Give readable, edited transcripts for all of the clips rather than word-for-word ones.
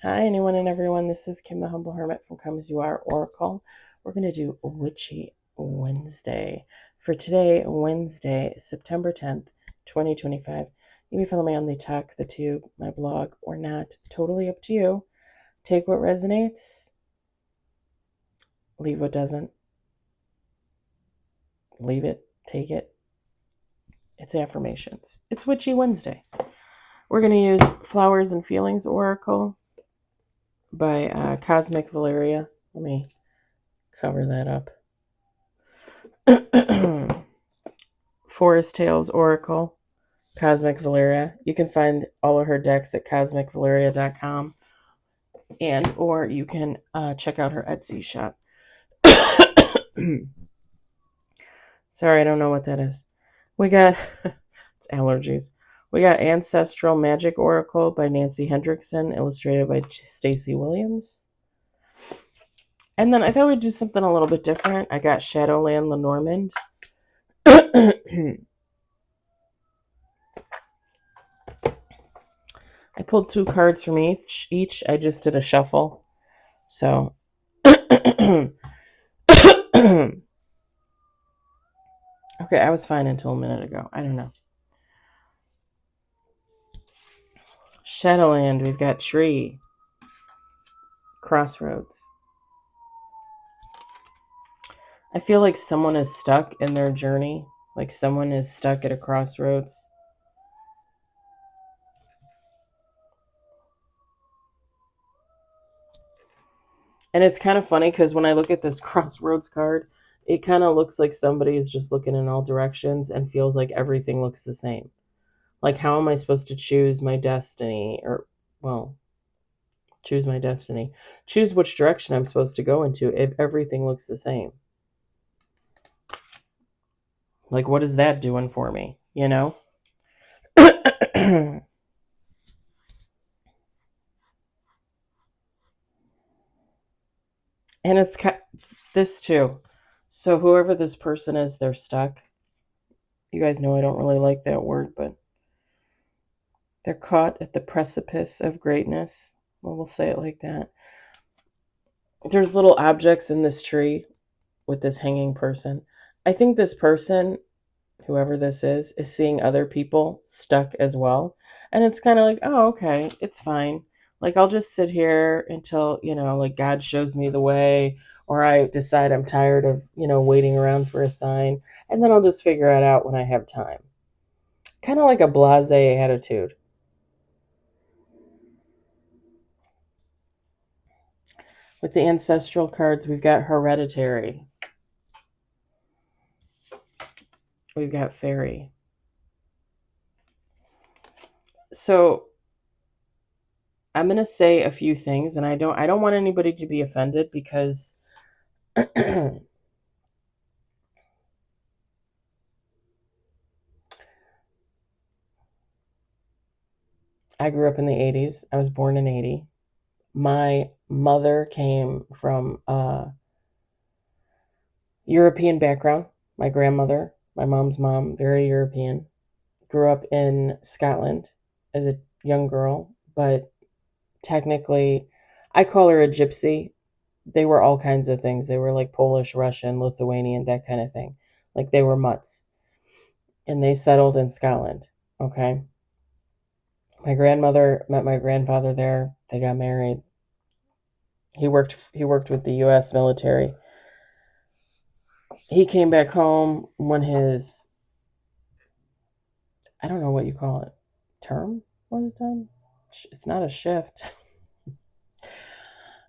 Hi, anyone and everyone. This is Kim the Humble Hermit from Come As You Are Oracle. We're going to do Witchy Wednesday. For today, Wednesday, September 10th, 2025. You may follow me on the Talk, the Tube, my blog, or not. Totally up to you. Take what resonates, leave what doesn't. Leave it, take it. It's affirmations. It's Witchy Wednesday. We're going to use Flowers and Feelings Oracle by Cosmic Valeria. Let me cover that up. Forest Tales Oracle, Cosmic Valeria. You can find all of her decks at cosmicvaleria.com, and or you can check out her Etsy shop. Sorry, I don't know what that is. We got it's allergies. We got Ancestral Magic Oracle by Nancy Hendrickson, illustrated by Stacy Williams. And then I thought we'd do something a little bit different. I got Shadowland Lenormand. I pulled 2 cards from each. I just did a shuffle. So okay, I was fine until a minute ago. I don't know. Shadowland, we've got Tree. Crossroads. I feel like someone is stuck in their journey. Like someone is stuck at a crossroads. And it's kind of funny because when I look at this crossroads card, it kind of looks like somebody is just looking in all directions and feels like everything looks the same. Like, how am I supposed to choose my destiny? Choose my destiny. Choose which direction I'm supposed to go into if everything looks the same. Like, what is that doing for me? You know? And it's this too. So whoever this person is, they're stuck. You guys know I don't really like that word, but they're caught at the precipice of greatness. Well, we'll say it like that. There's little objects in this tree with this hanging person. I think this person, whoever this is seeing other people stuck as well. And it's kind of like, oh, okay, it's fine. Like, I'll just sit here until, like God shows me the way, or I decide I'm tired of, waiting around for a sign. And then I'll just figure it out when I have time. Kind of like a blasé attitude. With the ancestral cards, we've got Hereditary. We've got Fairy. So I'm going to say a few things, and I don't want anybody to be offended because I grew up in the 80s. I was born in 80. My mother came from a European background. My grandmother, my mom's mom, very European. Grew up in Scotland as a young girl, but technically, I call her a gypsy. They were all kinds of things. They were like Polish, Russian, Lithuanian, that kind of thing. Like, they were mutts. And they settled in Scotland. Okay. My grandmother met my grandfather there. They got married. He worked with the US military. He came back home when his, I don't know what you call it, term was done. It's not a shift.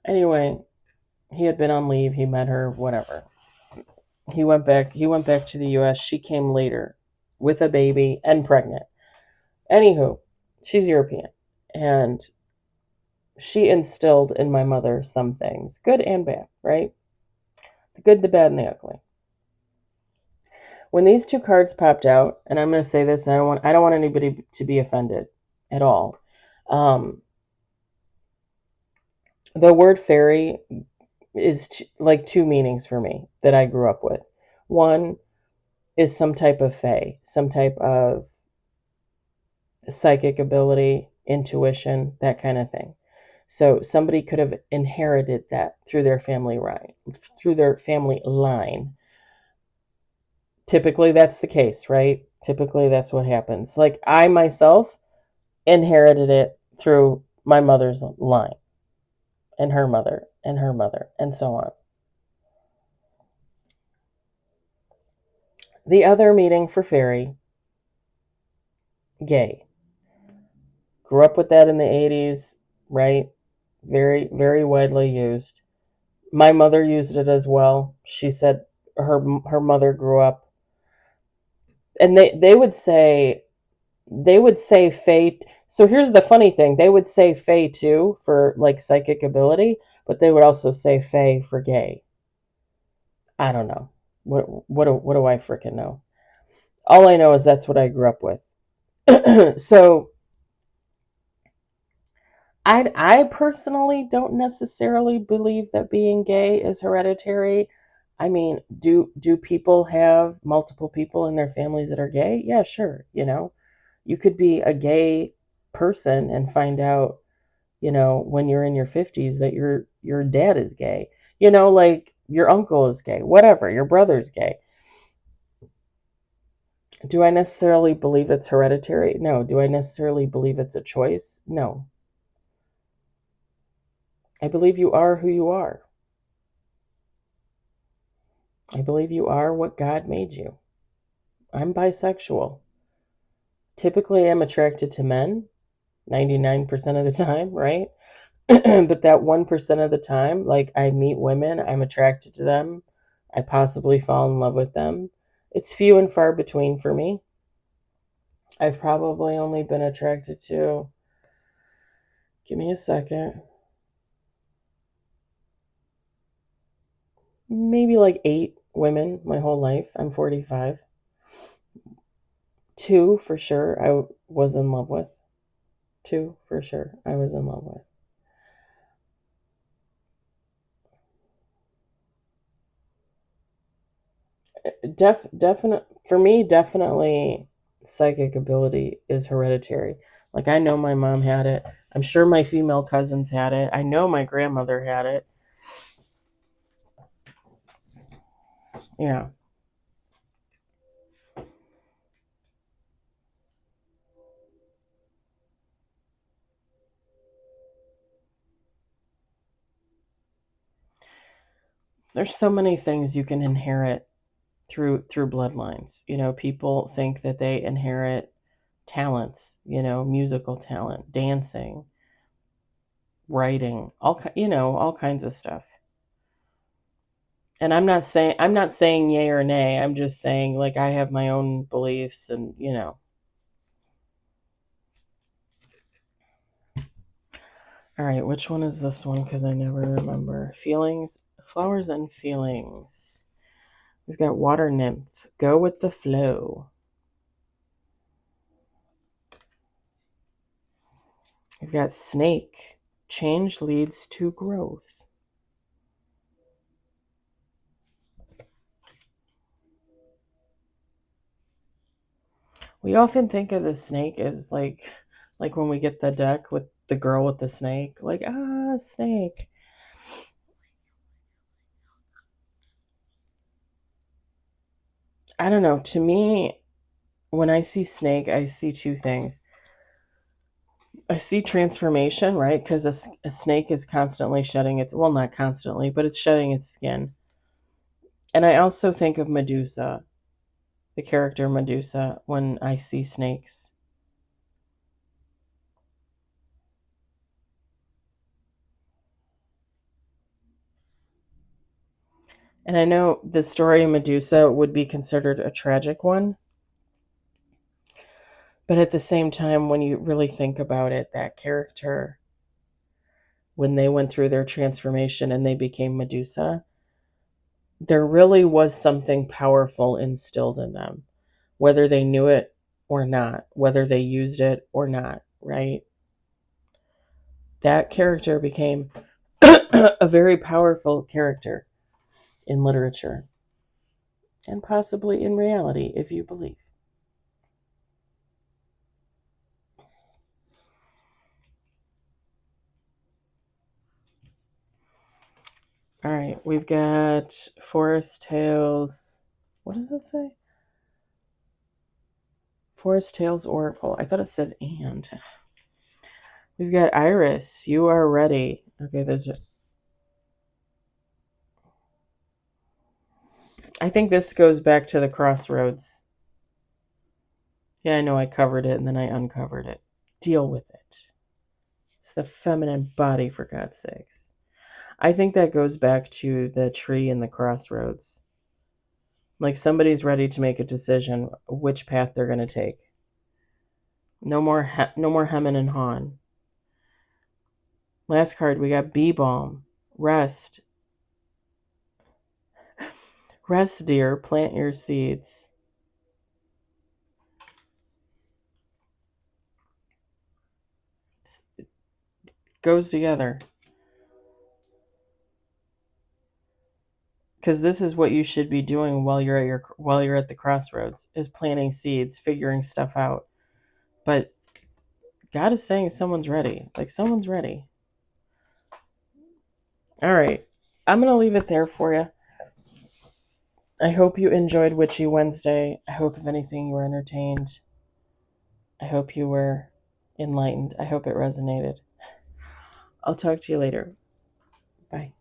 Anyway, he had been on leave. He met her, whatever. He went back to the US. She came later with a baby and pregnant. Anywho, she's European, and she instilled in my mother some things, good and bad, right? The good, the bad, and the ugly. When these 2 cards popped out, and I'm going to say this, and I don't want anybody to be offended at all. The word fairy is like 2 meanings for me that I grew up with. One is some type of fae, some type of psychic ability, intuition, that kind of thing. So somebody could have inherited that through their family line. Typically that's the case, right? Typically that's what happens. Like I myself inherited it through my mother's line and her mother and her mother and so on. The other meaning for fairy, gay. Grew up with that in the 80s, right? Very, very widely used. My mother used it as well. She said her mother grew up, and they would say fae. So here's the funny thing: they would say fae too for like psychic ability, but they would also say fae for gay. I don't know. What do I freaking know? All I know is that's what I grew up with. So I personally don't necessarily believe that being gay is hereditary. I mean, do people have multiple people in their families that are gay? Yeah, sure. You could be a gay person and find out, when you're in your 50s that your dad is gay. Like your uncle is gay, whatever, your brother's gay. Do I necessarily believe it's hereditary? No. Do I necessarily believe it's a choice? No. I believe you are who you are. I believe you are what God made you. I'm bisexual. Typically, I'm attracted to men 99% of the time, right? But that 1% of the time, like I meet women, I'm attracted to them. I possibly fall in love with them. It's few and far between for me. I've probably only been attracted to, give me a second, maybe like 8 women my whole life. I'm 45. 2 for sure I was in love with. 2 for sure I was in love with. Definite for me, definitely psychic ability is hereditary. Like I know my mom had it. I'm sure my female cousins had it. I know my grandmother had it. Yeah. There's so many things you can inherit through bloodlines. People think that they inherit talents, musical talent, dancing, writing, all kinds of stuff. And I'm not saying yay or nay. I'm just saying like I have my own beliefs and. All right, which one is this one? Because I never remember. Feelings, flowers and feelings. We've got water nymph. Go with the flow. We've got snake. Change leads to growth. We often think of the snake as like when we get the deck with the girl with the snake, like snake. I don't know. To me, when I see snake, I see two things. I see transformation, right? Because a snake is constantly shedding its, well, not constantly, but it's shedding its skin. And I also think of Medusa, the character Medusa, when I see snakes. And I know the story of Medusa would be considered a tragic one. But at the same time, when you really think about it, that character, when they went through their transformation and they became Medusa, there really was something powerful instilled in them, whether they knew it or not, whether they used it or not, right? That character became a very powerful character in literature and possibly in reality, if you believe. All right, we've got Forest Tales. What does it say? Forest Tales Oracle. I thought it said and. We've got Iris. You are ready. Okay, I think this goes back to the crossroads. Yeah, I know I covered it and then I uncovered it. Deal with it. It's the feminine body, for God's sakes. I think that goes back to the tree and the crossroads. Like somebody's ready to make a decision which path they're going to take. No more Hemmin and Hawwin. Last card, we got Bee Balm. Rest. Rest, dear. Plant your seeds. It goes together. Because this is what you should be doing while you're at the crossroads, is planting seeds, figuring stuff out. But God is saying someone's ready. Like someone's ready. All right. I'm going to leave it there for you. I hope you enjoyed Witchy Wednesday. I hope, if anything, you were entertained. I hope you were enlightened. I hope it resonated. I'll talk to you later. Bye.